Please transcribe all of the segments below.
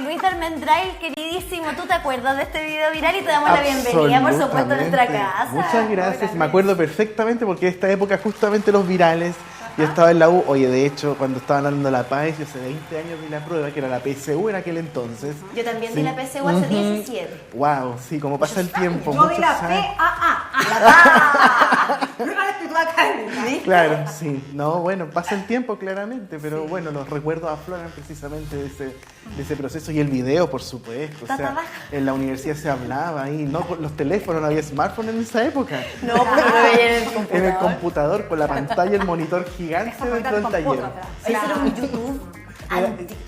Luis Almendral, queridísimo, ¿tú te acuerdas de este video viral? Y te damos la bienvenida, por supuesto, a nuestra casa. Muchas gracias, me acuerdo perfectamente porque esta época justamente los virales. Yo estaba en la U, oye, de hecho, cuando estaban dando la PAES, yo hace 20 años di la prueba, que era la PSU en aquel entonces. Yo también di la PSU hace 17. Wow, sí, como pasa el tiempo. Yo di la PAA. Prueba de actitud académica. Claro, sí. No, bueno, pasa el tiempo claramente, pero bueno, los recuerdos afloran precisamente de ese proceso y el video, por supuesto. O sea, en la universidad se hablaba ahí, no por los teléfonos, no había smartphone en esa época. No, porque lo veía en el computador. En el computador, con la pantalla, el monitor gigante dentro del taller. Eso era un YouTube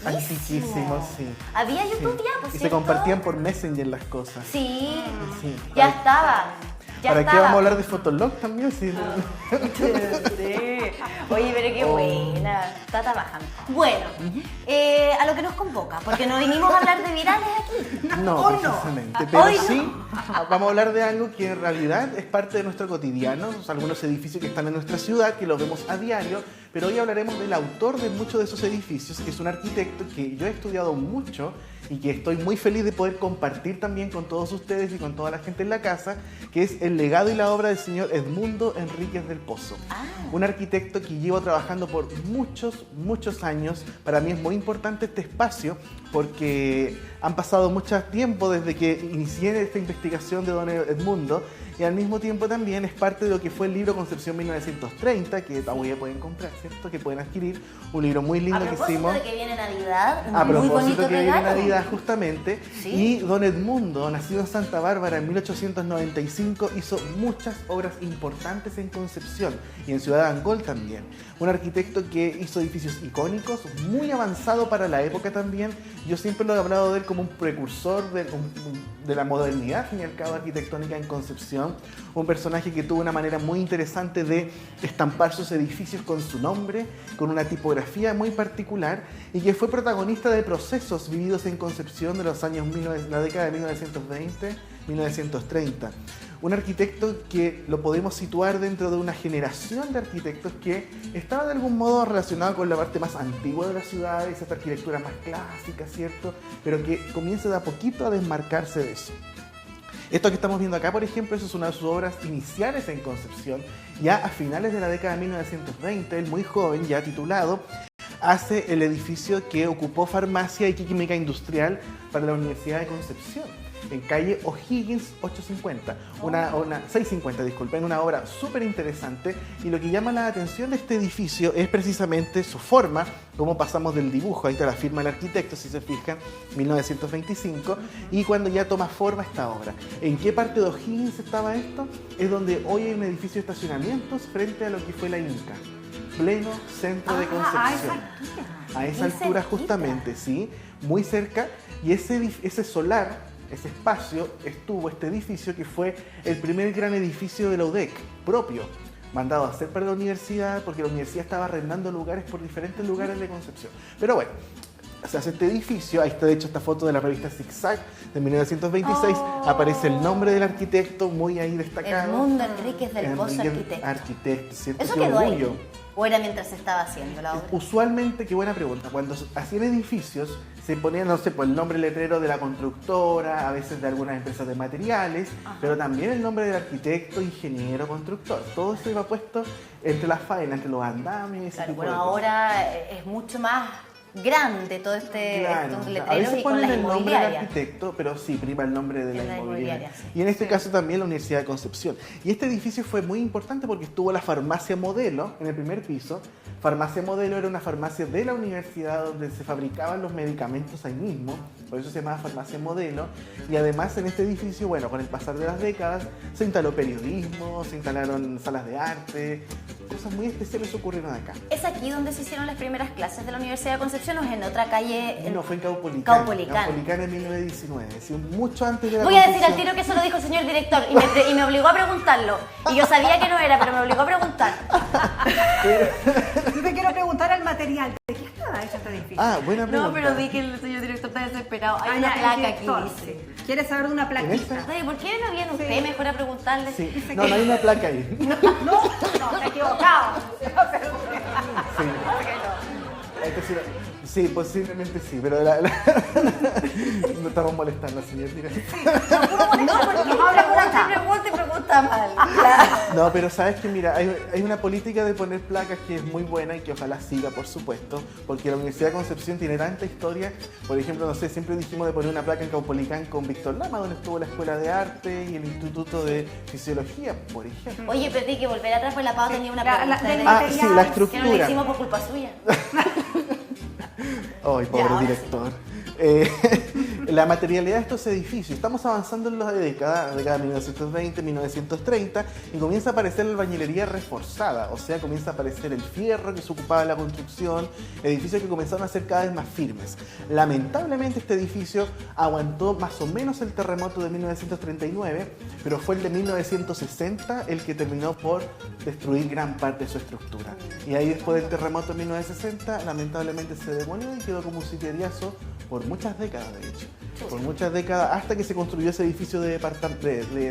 antiquísimo, sí. Había YouTube ya, pues. Y se compartían por Messenger las cosas. Sí, ya estaba. ¿Para qué vamos a hablar de Fotolog también? Sí. Oye, pero qué buena. Está trabajando. Bueno, a lo que nos convoca, porque no vinimos a hablar de virales aquí. No, precisamente. Pero sí, vamos a hablar de algo que en realidad es parte de nuestro cotidiano. O sea, algunos edificios que están en nuestra ciudad, que los vemos a diario. Pero hoy hablaremos del autor de muchos de esos edificios, que es un arquitecto que yo he estudiado mucho y que estoy muy feliz de poder compartir también con todos ustedes y con toda la gente en la casa, que es el legado y la obra del señor Edmundo Enríquez del Pozo. Un arquitecto que llevo trabajando por muchos años. Para mí es muy importante este espacio porque han pasado mucho tiempo desde que inicié esta investigación de don Edmundo, y al mismo tiempo también es parte de lo que fue el libro Concepción 1930, que todavía pueden comprar, ¿cierto? Que pueden adquirir. Un libro muy lindo que hicimos. A propósito de que viene Navidad, a muy propósito bonito que regalo. viene Navidad, justamente. ¿Sí? Y don Edmundo, nacido en Santa Bárbara en 1895, hizo muchas obras importantes en Concepción y en Ciudad de Angol también. Un arquitecto que hizo edificios icónicos, muy avanzado para la época también. Yo siempre lo he hablado de él como un precursor de la modernidad, al fin y al cabo, arquitectónica en Concepción. Un personaje que tuvo una manera muy interesante de estampar sus edificios con su nombre, con una tipografía muy particular, y que fue protagonista de procesos vividos en Concepción de los años la década de 1920, 1930. Un arquitecto que lo podemos situar dentro de una generación de arquitectos que estaba de algún modo relacionado con la parte más antigua de la ciudad, esa arquitectura más clásica, ¿cierto? Pero que comienza de a poquito a desmarcarse de eso. Esto que estamos viendo acá, por ejemplo, eso es una de sus obras iniciales en Concepción. Ya a finales de la década de 1920, él muy joven, ya titulado, hace el edificio que ocupó farmacia y química industrial para la Universidad de Concepción, en calle O'Higgins 650, disculpen, una obra súper interesante. Y lo que llama la atención de este edificio es precisamente su forma, cómo pasamos del dibujo, ahí está la firma del arquitecto, si se fijan, 1925, y cuando ya toma forma esta obra. ¿En qué parte de O'Higgins estaba esto? Es donde hoy hay un edificio de estacionamientos frente a lo que fue la Inca, pleno centro de Concepción. A esa altura justamente, sí, muy cerca. Y ese solar, ese espacio, estuvo este edificio que fue el primer gran edificio de la UDEC, propio, mandado a hacer para la universidad, porque la universidad estaba arrendando lugares por diferentes lugares de Concepción. Pero bueno, se hace este edificio, ahí está de hecho esta foto de la revista Zigzag de 1926, aparece el nombre del arquitecto muy ahí destacado. Edmundo Enríquez del Pozo, arquitecto, ¿cierto? ¿Eso quedó ahí? ¿O era mientras se estaba haciendo la obra? Usualmente, qué buena pregunta, cuando hacían edificios se ponían, no sé, pues el nombre letrero de la constructora, a veces de algunas empresas de materiales, pero también el nombre del arquitecto, ingeniero, constructor. Todo eso iba puesto entre las faenas, entre los andamios. Claro, bueno, ahora es mucho más grande todo estos letreros, a veces y con ponen las el nombre del inmobiliarias. arquitecto, pero sí, prima el nombre de la inmobiliaria. Sí. Y en este caso también la Universidad de Concepción. Y este edificio fue muy importante porque estuvo la farmacia Modelo en el primer piso. Farmacia Modelo era una farmacia de la universidad donde se fabricaban los medicamentos ahí mismo, por eso se llamaba Farmacia Modelo. Y además en este edificio, bueno, con el pasar de las décadas, se instaló periodismo, se instalaron salas de arte, cosas muy especiales ocurrieron acá. ¿Es aquí donde se hicieron las primeras clases de la Universidad de Concepción o es en otra calle? No, fue en Caupolicán. Caupolicán En 1919, sí, mucho antes de la Voy a decir al tiro que eso lo dijo el señor director y me obligó a preguntarlo. Y yo sabía que no era, pero me obligó a preguntar. Yo te quiero preguntar al material. ¿De qué estaba hecho este edificio? Buena pregunta. No, pero vi que el señor director está desesperado. Hay una placa aquí, dice. ¿Quieres saber de una plaquita? Oye, ¿por qué no viene usted mejor a preguntarle? Sí. No hay una placa ahí. No, está equivocado. Sí. Sí, posiblemente sí, pero no estamos molestando, señor director. No, porque nos habla por acá. Pregunta y pregunta mal. No, pero sabes que mira, hay una política de poner placas que es muy buena y que ojalá siga, por supuesto, porque la Universidad de Concepción tiene tanta historia. Por ejemplo, no sé, siempre dijimos de poner una placa en Caupolicán con Víctor Lama, donde estuvo la Escuela de Arte y el Instituto de Fisiología, por ejemplo. Oye, pero hay que volver atrás, pues la Pau tenía una La- pregunta. Sí, la Que no la estructura. hicimos por culpa suya. Ay, pobre Ya, ahora director. La materialidad de estos edificios. Estamos avanzando en la década 1920, 1930, y comienza a aparecer la albañilería reforzada, o sea, comienza a aparecer el fierro que se ocupaba de la construcción, edificios que comenzaron a ser cada vez más firmes. Lamentablemente este edificio aguantó más o menos el terremoto de 1939, pero fue el de 1960 el que terminó por destruir gran parte de su estructura. Y ahí después del terremoto de 1960, lamentablemente se demolió y quedó como un sitiariazo por muchas décadas, de hecho. Por muchas décadas, hasta que se construyó ese edificio de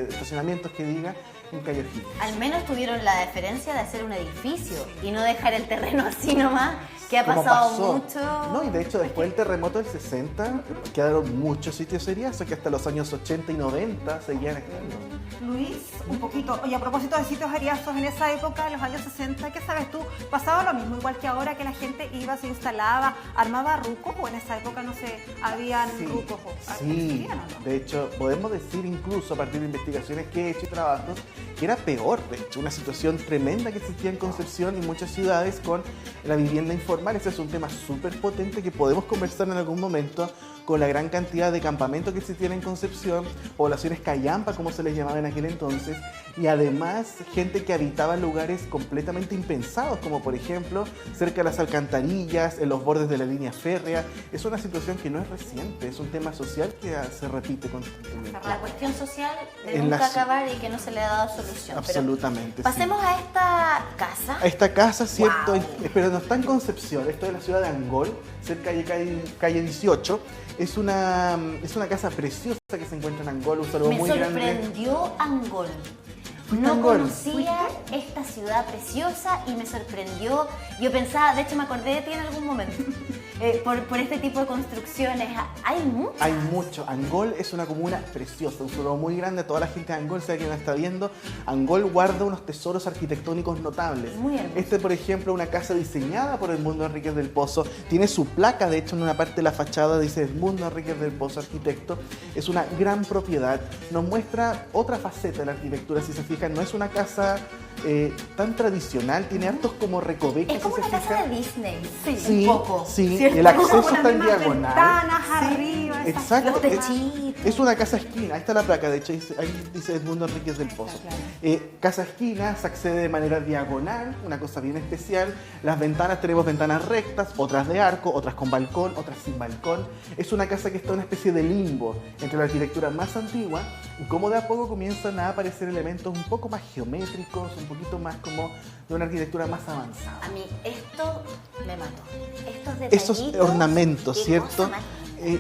estacionamientos que diga en Calle O'Higgins. Al menos tuvieron la deferencia de hacer un edificio y no dejar el terreno así nomás, que ha Como pasado pasó. mucho. No, y de hecho después del terremoto del 60 quedaron muchos sitios seriazos que hasta los años 80 y 90 seguían estando. Luis, un poquito. Oye, a propósito de sitios ariazos, en esa época, en los años 60, ¿qué sabes tú? ¿Pasaba lo mismo, igual que ahora, que la gente iba, se instalaba, armaba rucos? ¿O en esa época, no sé, habían rucos? Sí, ¿Existían o no? de hecho, podemos decir incluso a partir de investigaciones que he hecho y trabajos, que era peor, de hecho, una situación tremenda que existía en Concepción y muchas ciudades con la vivienda informal. Ese es un tema súper potente que podemos conversar en algún momento, con la gran cantidad de campamentos que existían en Concepción, poblaciones callampa, como se les llamaba en aquel entonces, y además gente que habitaba lugares completamente impensados, como por ejemplo cerca de las alcantarillas, en los bordes de la línea férrea. Es una situación que no es reciente, es un tema social que se repite constantemente. La cuestión social de En nunca la- acabar y que no se le ha dado solución. Pero Absolutamente. pasemos a esta casa. A esta casa, ¿cierto? Wow. Pero no está en Concepción, esto es la ciudad de Angol, cerca de calle 18. Es una casa preciosa que se encuentra en Angol, un saludo Me muy grande. sorprendió Angol. ¿Fuiste a No Angol? conocía esta ciudad preciosa y me sorprendió. Yo pensaba, de hecho me acordé de ti en algún momento, por este tipo de construcciones. Hay mucho. Hay mucho. Angol es una comuna preciosa, un saludo muy grande a toda la gente de Angol, sea que nos está viendo. Angol guarda unos tesoros arquitectónicos notables. Muy hermoso. Este, por ejemplo, una casa diseñada por Edmundo Enríquez del Pozo. Tiene su placa, de hecho, en una parte de la fachada dice Edmundo Enríquez del Pozo, arquitecto. Es una gran propiedad. Nos muestra otra faceta de la arquitectura, si se fijan. No es una casa tan tradicional, tiene hartos como recovecos. Es como si una se casa fijan. de Disney. Sí, un poco. sí, ¿cierto? el acceso Como las está en mismas diagonal. ventanas arriba, esas Exacto. Los techitos. Es una casa esquina, ahí está la placa, de hecho ahí dice Edmundo Enríquez del Pozo. Casa esquina, se accede de manera diagonal, una cosa bien especial. Las ventanas, tenemos ventanas rectas, otras de arco, otras con balcón, otras sin balcón. Es una casa que está en una especie de limbo entre la arquitectura más antigua y como de a poco comienzan a aparecer elementos un poco más geométricos, un poquito más como de una arquitectura más avanzada. A mí esto me mató. Estos detallitos. Esos ornamentos, qué ¿cierto? cosa más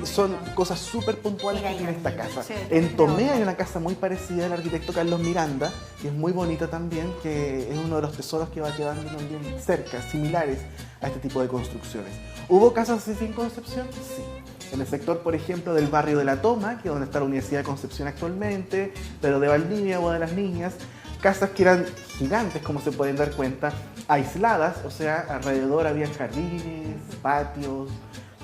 Son cosas súper puntuales Mira, que tiene esta mira, casa. sí, En Tomé hay una casa muy parecida del arquitecto Carlos Miranda, que es muy bonita también, que es uno de los tesoros que va quedando también cerca, similares a este tipo de construcciones. ¿Hubo casas así en Concepción? Sí. En el sector, por ejemplo, del barrio de La Toma, que es donde está la Universidad de Concepción actualmente, pero de Valdivia o de las Niñas, casas que eran gigantes, como se pueden dar cuenta, aisladas, o sea, alrededor había jardines, patios,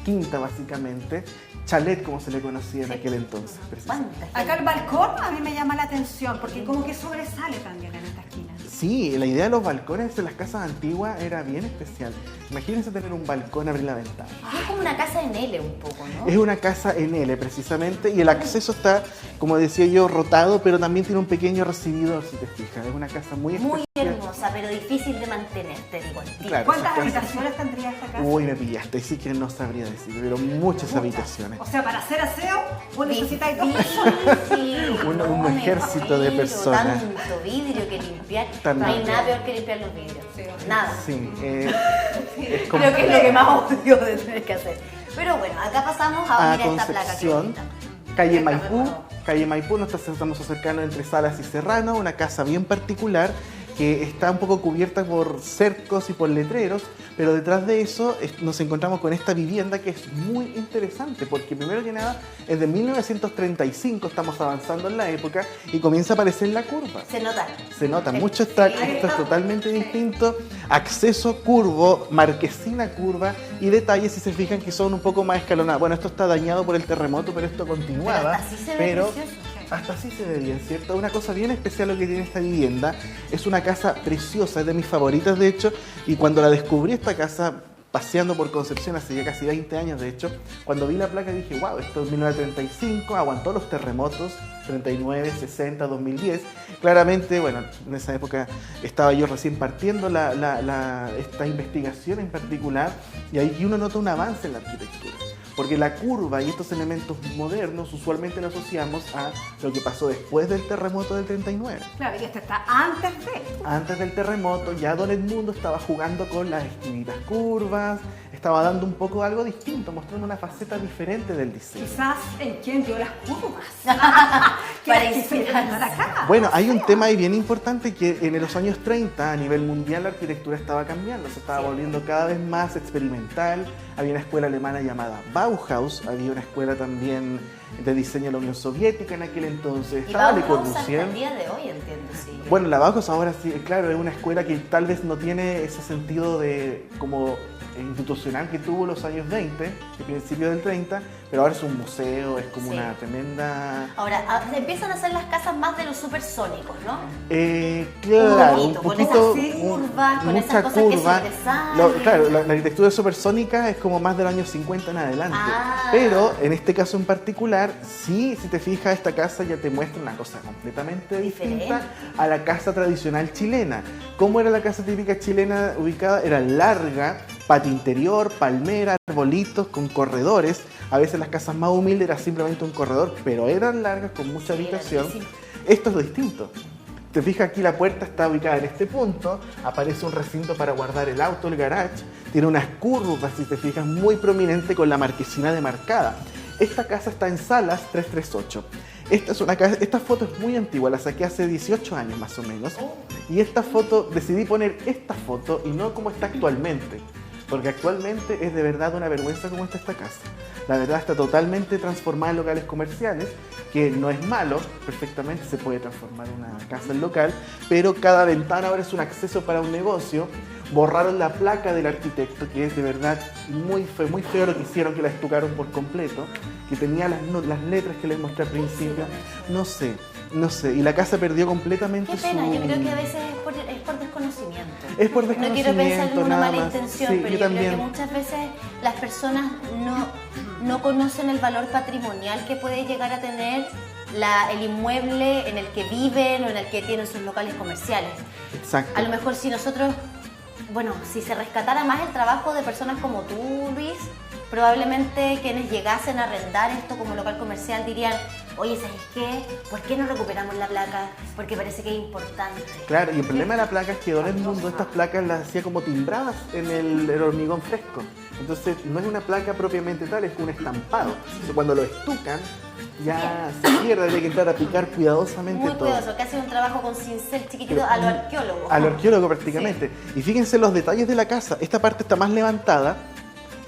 quinta básicamente, chalet como se le conocía en aquel entonces. precisamente. ¿Cuánta Acá el gente? balcón a mí me llama la atención porque como que sobresale también en esta esquina. Sí, la idea de los balcones en las casas antiguas era bien especial. Imagínense tener un balcón, abrir la ventana. Es como una casa en L un poco, ¿no? Es una casa en L precisamente y el acceso está, como decía yo, rotado, pero también tiene un pequeño recibidor, si te fijas. Es una casa muy Muy especial. hermosa, pero difícil de mantener, te digo. al tiro. Claro. ¿Cuántas esas casas- habitaciones tendría esta casa? Uy, me pillaste, sí que no sabría decir, pero muchas habitaciones. O sea, para hacer aseo, vos necesitáis dos Difícil. personas. Un me ejército de imagino, personas. Tanto vidrio que limpiar. También. No hay nada peor que limpiar los vidrios. Nada. Sí, es Creo que es lo que más odio de tener que hacer. Pero bueno, acá pasamos a a mira esta placa que Concepción, bonita. calle Maipú, nos estamos acercando entre Salas y Serrano, una casa bien particular que está un poco cubierta por cercos y por letreros, pero detrás de eso nos encontramos con esta vivienda que es muy interesante, porque primero que nada es de 1935, estamos avanzando en la época, y comienza a aparecer la curva. Se nota mucho, esto es totalmente distinto, acceso curvo, marquesina curva y detalles, si se fijan, que son un poco más escalonados. Bueno, esto está dañado por el terremoto, pero esto continuaba. Hasta así se ve bien, ¿cierto? Una cosa bien especial lo que tiene esta vivienda, es una casa preciosa, es de mis favoritas de hecho, y cuando la descubrí esta casa, paseando por Concepción hace ya casi 20 años de hecho, cuando vi la placa dije, wow, esto es 1935, aguantó los terremotos, 39, 60, 2010. Claramente, bueno, en esa época estaba yo recién partiendo esta investigación en particular, y ahí uno nota un avance en la arquitectura. Porque la curva y estos elementos modernos usualmente lo asociamos a lo que pasó después del terremoto del 39. Claro, y esto está antes de. Antes del terremoto, ya Don Edmundo estaba jugando con las esquinitas curvas, estaba dando un poco algo distinto, mostrando una faceta diferente del diseño. Quizás en quién dio las curvas. Para inspirar acá. Bueno, hay un tema ahí bien importante, que en los años 30 a nivel mundial la arquitectura estaba cambiando, se estaba volviendo cada vez más experimental. Había una escuela alemana llamada Bauhaus, había una escuela también de diseño de la Unión Soviética en aquel entonces. Estaba Le Corbusier. Hasta el día de hoy, entiendo, sí. Bueno, la Bauhaus ahora sí, claro, es una escuela que tal vez no tiene ese sentido de como institucional que tuvo los años 20, el principio del 30, pero ahora es un museo, es como una tremenda... Ahora, empiezan a hacer las casas más de los supersónicos, ¿no? Claro, un poquito, con esas curvas, con esas cosas curva. Que sobresalen. Claro, la arquitectura supersónica es como más del año 50 en adelante, pero en este caso en particular, sí, si te fijas, esta casa ya te muestra una cosa completamente distinta a la casa tradicional chilena. ¿Cómo era la casa típica chilena ubicada? Era larga, patio interior, palmera, arbolitos con corredores. A veces las casas más humildes era simplemente un corredor, pero eran largas con mucha habitación. Esto es lo distinto. Te fijas, aquí la puerta está ubicada en este punto, aparece un recinto para guardar el auto, el garage, tiene unas curvas, si te fijas, muy prominente con la marquesina demarcada. Esta casa está en Salas 338. Esta foto es muy antigua, la saqué hace 18 años más o menos. Y esta foto, decidí poner esta foto y no como está actualmente. Porque actualmente es de verdad una vergüenza cómo está esta casa. La verdad está totalmente transformada en locales comerciales, que no es malo, perfectamente se puede transformar una casa en local, pero cada ventana ahora es un acceso para un negocio. Borraron la placa del arquitecto, que es de verdad muy feo lo que hicieron, que la estucaron por completo, que tenía las letras que les mostré al principio. No sé, y la casa perdió completamente su... Qué pena, yo creo que a veces es por desconocimiento. Es por desconocimiento, no quiero pensar en una mala intención, sí, pero yo creo que muchas veces las personas no conocen el valor patrimonial que puede llegar a tener el inmueble en el que viven o en el que tienen sus locales comerciales. Exacto. A lo mejor si nosotros, si se rescatara más el trabajo de personas como tú, Luis, probablemente quienes llegasen a arrendar esto como local comercial dirían: oye, ¿sabes qué? ¿Por qué no recuperamos la placa? Porque parece que es importante. Claro, y el problema de la placa es que Don Edmundo estas placas las hacía como timbradas en el hormigón fresco. Entonces no es una placa propiamente tal, es un estampado. Entonces, cuando lo estucan ya se pierde, hay que entrar a picar cuidadosamente todo. Muy cuidadoso, casi un trabajo con cincel chiquitito a lo arqueólogo. A lo arqueólogo prácticamente. Sí. Y fíjense los detalles de la casa. Esta parte está más levantada.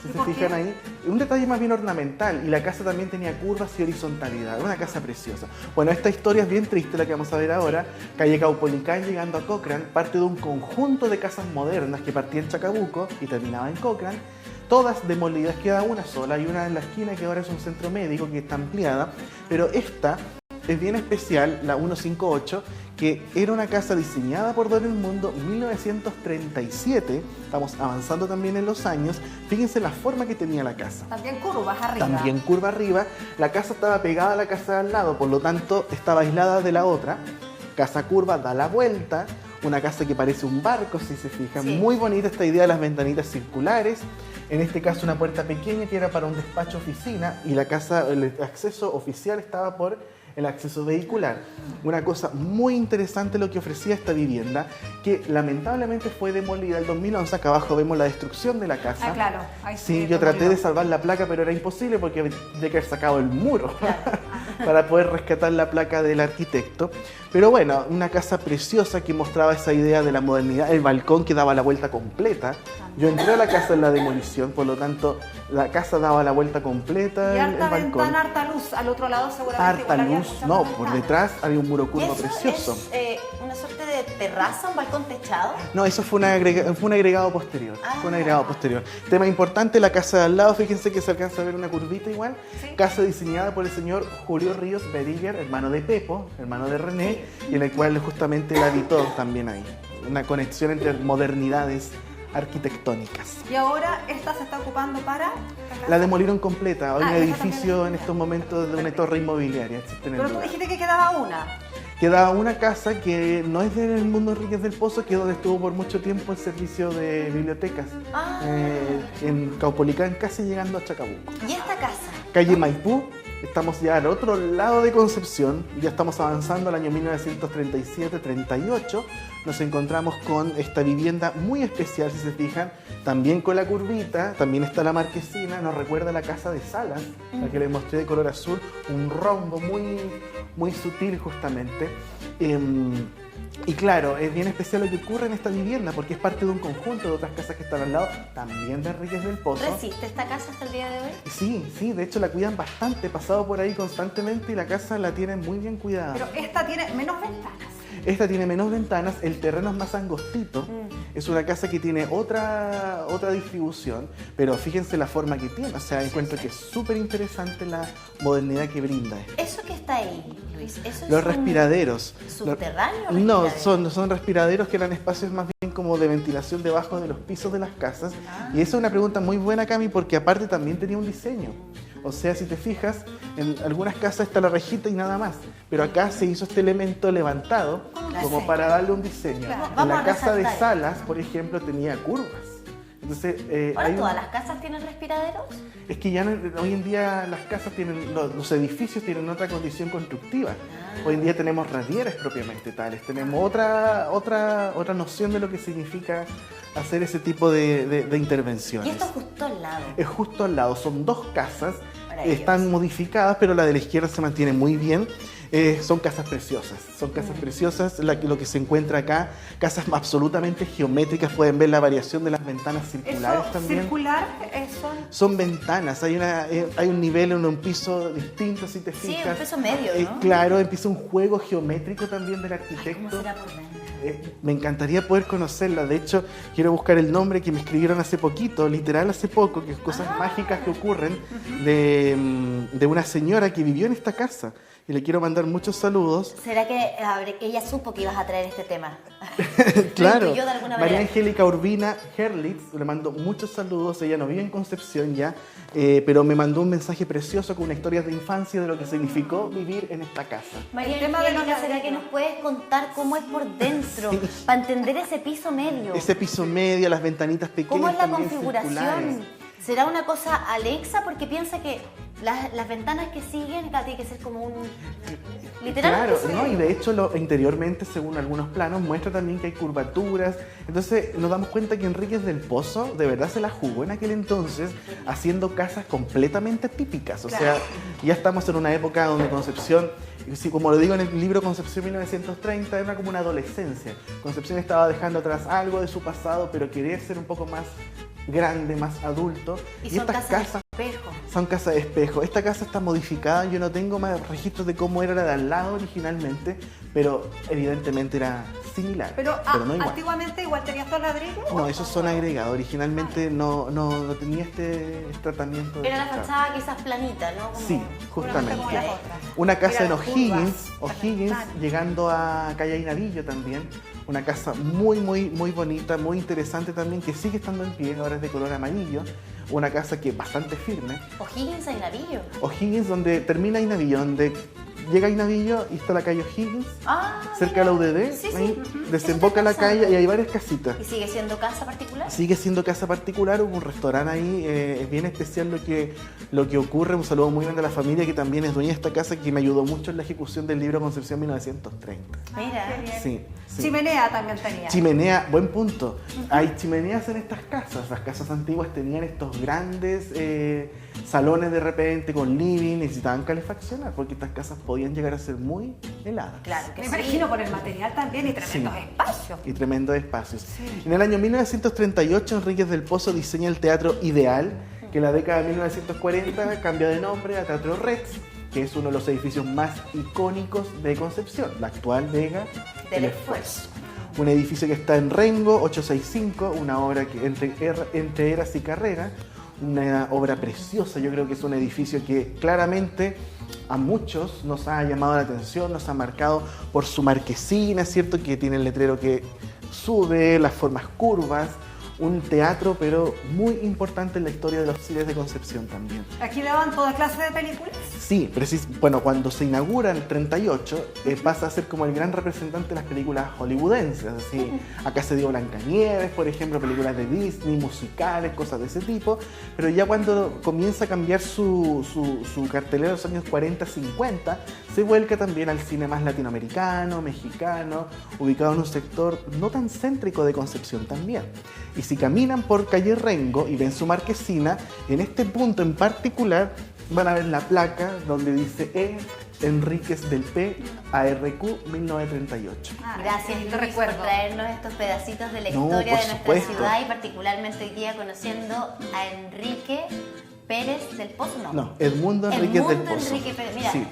Si se fijan ahí, un detalle más bien ornamental, y la casa también tenía curvas y horizontalidad, una casa preciosa. Bueno, esta historia es bien triste, la que vamos a ver ahora. Calle Caupolicán llegando a Cochrane, parte de un conjunto de casas modernas que partía en Chacabuco y terminaba en Cochrane, todas demolidas, queda una sola, hay una en la esquina que ahora es un centro médico que está ampliada, pero esta es bien especial, la 158, que era una casa diseñada por Don Edmundo en 1937. Estamos avanzando también en los años. Fíjense la forma que tenía la casa. También curvas arriba. También curva arriba. La casa estaba pegada a la casa de al lado, por lo tanto estaba aislada de la otra. Casa curva, da la vuelta. Una casa que parece un barco, si se fijan. Sí. Muy bonita esta idea de las ventanitas circulares. En este caso una puerta pequeña que era para un despacho oficina, y la casa, el acceso oficial estaba por el acceso vehicular. Una cosa muy interesante lo que ofrecía esta vivienda, que lamentablemente fue demolida el 2011. Acá abajo vemos la destrucción de la casa. Ah, claro. Ahí sí, yo traté de salvar la placa, pero era imposible porque había que haber sacado el muro. Claro. para poder rescatar la placa del arquitecto. Pero bueno, una casa preciosa que mostraba esa idea de la modernidad, el balcón que daba la vuelta completa. Yo entré a la casa en la demolición, por lo tanto la casa daba la vuelta completa, Y harta el balcón. ventana, harta luz. Al otro lado seguramente Harta igual había luz, muchas no, más por ventanas. detrás había un muro ¿Y curvo eso precioso. es una suerte de terraza, un balcón techado? No, eso fue fue un agregado posterior. Ah. Fue un agregado posterior. Tema importante, la casa de al lado, fíjense que se alcanza a ver una curvita igual. Sí. Casa diseñada por el señor Julio Ríos Beriger, hermano de Pepo, hermano de René, y en el cual justamente él habitó también ahí. Una conexión entre modernidades arquitectónicas. Y ahora esta se está ocupando para... La demolieron completa. Hay un esa también edificio la en estos momentos de una torre inmobiliaria. Existe en el Pero tú lugar. dijiste que quedaba una. Queda una casa que no es del Mundo Enríquez del Pozo, que es donde estuvo por mucho tiempo el servicio de bibliotecas. Ah. En Caupolicán, casi llegando a Chacabuco. ¿Y esta casa? Calle Maipú, estamos ya al otro lado de Concepción, ya estamos avanzando al año 1937-38. Nos encontramos con esta vivienda muy especial, si se fijan, también con la curvita, también está la marquesina, nos recuerda a la casa de Salas, la que les mostré de color azul, un rombo muy sutil justamente. Y claro, es bien especial lo que ocurre en esta vivienda porque es parte de un conjunto de otras casas que están al lado, también de Enríquez del Pozo. ¿Resiste esta casa hasta el día de hoy? Sí, de hecho la cuidan bastante, he pasado por ahí constantemente y la casa la tienen muy bien cuidada. Pero esta tiene menos ventanas. Esta tiene menos ventanas, el terreno es más angostito, es una casa que tiene otra distribución, pero fíjense la forma que tiene, o sea, encuentro que es súper interesante la modernidad que brinda. ¿Eso que está ahí, Luis? ¿Eso Los es respiraderos. subterráneo? No, respiraderos? son respiraderos que eran espacios más bien como de ventilación debajo de los pisos de las casas. Y esa es una pregunta muy buena, Cami, porque aparte también tenía un diseño. O sea, si te fijas, en algunas casas está la rejita y nada más. Pero acá se hizo este elemento levantado como para darle un diseño. Claro. En Vamos la a casa de resaltar. Salas, por ejemplo, tenía curvas. Entonces, ¿Ahora hay un- todas las casas tienen respiraderos? es que ya hoy en día las casas tienen, los edificios tienen otra condición constructiva. Hoy en día tenemos radieras propiamente tales, tenemos otra noción de lo que significa hacer ese tipo de Y intervenciones. esto justo al lado. Es justo al lado, son dos casas, Maravilloso. están modificadas, pero la de la izquierda se mantiene muy bien. Son casas preciosas, lo que se encuentra acá, casas absolutamente geométricas, pueden ver la variación de las ventanas circulares Eso también. circular son... Son ventanas, hay un nivel en un piso distinto si te Sí, fijas. un piso medio, ¿no? Claro, empieza un juego geométrico también del Ay, ¿cómo arquitecto. será por dentro? Me encantaría poder conocerla, de hecho quiero buscar el nombre que me escribieron hace poquito, literal hace poco, que es cosas mágicas que ocurren de una señora que vivió en esta casa. Y le quiero mandar muchos saludos. ¿Será que ella supo que ibas a traer este tema? Claro, intuyó de alguna María manera. Angélica Urbina Herlitz, le mando muchos saludos, ella no vive en Concepción ya, pero me mandó un mensaje precioso con una historia de infancia de lo que significó vivir en esta casa. María El tema de Angélica, los ¿será que nos puedes contar cómo es por dentro? Sí. Para entender ese piso medio. Ese piso medio, las ventanitas pequeñas ¿Cómo es la también configuración? circulares. ¿Será una cosa Alexa? Porque piensa que las ventanas que siguen acá tiene que ser como un... Literalmente. Claro, ¿no? Y de hecho interiormente, según algunos planos, muestra también que hay curvaturas. Entonces nos damos cuenta que Enríquez del Pozo de verdad se la jugó en aquel entonces haciendo casas completamente típicas. O sea, ya estamos en una época donde Concepción, sí, como lo digo en el libro Concepción 1930, era como una adolescencia. Concepción estaba dejando atrás algo de su pasado, pero quería ser un poco más grande, más adulto. Y son estas casas de espejo. son casas de espejo. Esta casa está modificada, yo no tengo más registros de cómo era la de al lado originalmente, pero evidentemente era similar, Pero, no igual. antiguamente igual tenías estos ladrillos. No, esos son agregados. Originalmente no tenía este tratamiento. de Era la fachada. fachada quizás planita, ¿no? Como- Sí, justamente. como las otras. Una casa Mira en las O'Higgins, curvas, O'Higgins, las ventanas. llegando a Calle Ainavillo también. Una casa muy bonita, muy interesante también, que sigue estando en pie, ahora es de color amarillo. Una casa que es bastante firme. O'Higgins en Navillo. O'Higgins, donde termina Ainavillo, donde llega Ainavillo y está la calle O'Higgins, Ah, cerca de la UDD, Sí, sí. ahí Ujú. desemboca Eso la estoy calle pensando. y hay varias casitas. ¿Y sigue siendo casa particular? Sigue siendo casa particular, hubo un restaurante ahí, es bien especial lo que ocurre. Un saludo muy grande a la familia que también es dueña de esta casa, que me ayudó mucho en la ejecución del libro Concepción 1930. Mira. Qué bien. Sí, sí. Chimenea también tenía. Chimenea, buen punto. Hay chimeneas en estas casas. Las casas antiguas tenían estos grandes salones de repente con living necesitaban calefaccionar porque estas casas podían llegar a ser muy heladas. Claro que Me sí. imagino por el material también y tremendos espacios. Y tremendos espacios. En el año 1938 Enríquez del Pozo diseña el Teatro Ideal, que en la década de 1940 cambia de nombre a Teatro Rex, que es uno de los edificios más icónicos de Concepción, la actual Vega del Esfuerzo. Un edificio que está en Rengo 865, una obra que entre eras y carreras, una obra preciosa. Yo creo que es un edificio que claramente a muchos nos ha llamado la atención, nos ha marcado por su marquesina, ¿cierto? Que tiene el letrero que sube, las formas curvas. Un teatro, pero muy importante en la historia de los cines de Concepción también. ¿Aquí daban toda clase de películas? Sí, bueno, cuando se inaugura en el 38, pasa a ser como el gran representante de las películas hollywoodenses. Así, acá se dio Blancanieves, por ejemplo, películas de Disney, musicales, cosas de ese tipo. Pero ya cuando comienza a cambiar su cartelera de los años 40-50, se vuelca también al cine más latinoamericano, mexicano, ubicado en un sector no tan céntrico de Concepción también. Y si caminan por calle Rengo y ven su marquesina, en este punto en particular van a ver la placa donde dice Enríquez del P. ARQ 1938. Gracias, lo Luis, recuerdo. por traernos estos pedacitos de la No, historia por de nuestra supuesto. ciudad y particularmente hoy día conociendo a Enrique Pérez del Pozo. No, Edmundo Enríquez del Edmundo Pozo. Enrique Pérez. Mira, Sí.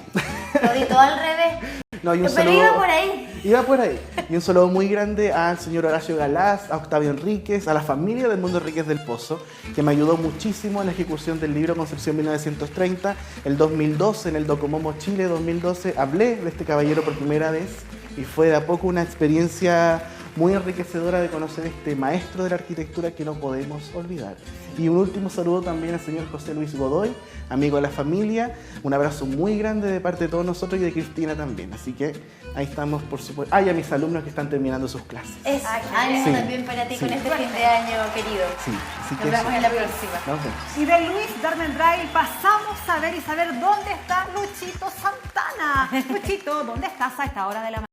lo di todo al revés. No, y un Pero saludo- iba por ahí. Iba por ahí. Y un saludo muy grande al señor Horacio Galás, a Octavio Enríquez, a la familia del Mundo Enríquez del Pozo, que me ayudó muchísimo en la ejecución del libro Concepción 1930. El 2012, en el Docomomo Chile 2012, hablé de este caballero por primera vez y fue de a poco una experiencia muy enriquecedora de conocer este maestro de la arquitectura que no podemos olvidar. Y un último saludo también al señor José Luis Godoy, amigo de la familia. Un abrazo muy grande de parte de todos nosotros y de Cristina también. Así que ahí estamos, por supuesto. Y a mis alumnos que están terminando sus clases. Es Ay, qué ánimo bien. también para ti Sí. con este fin de año, querido. Sí, así que Nos vemos eso. en la próxima. Nos vemos. Y de Luis Darmendray pasamos a ver y saber dónde está Luchito Santana. Luchito, ¿dónde estás a esta hora de la mañana?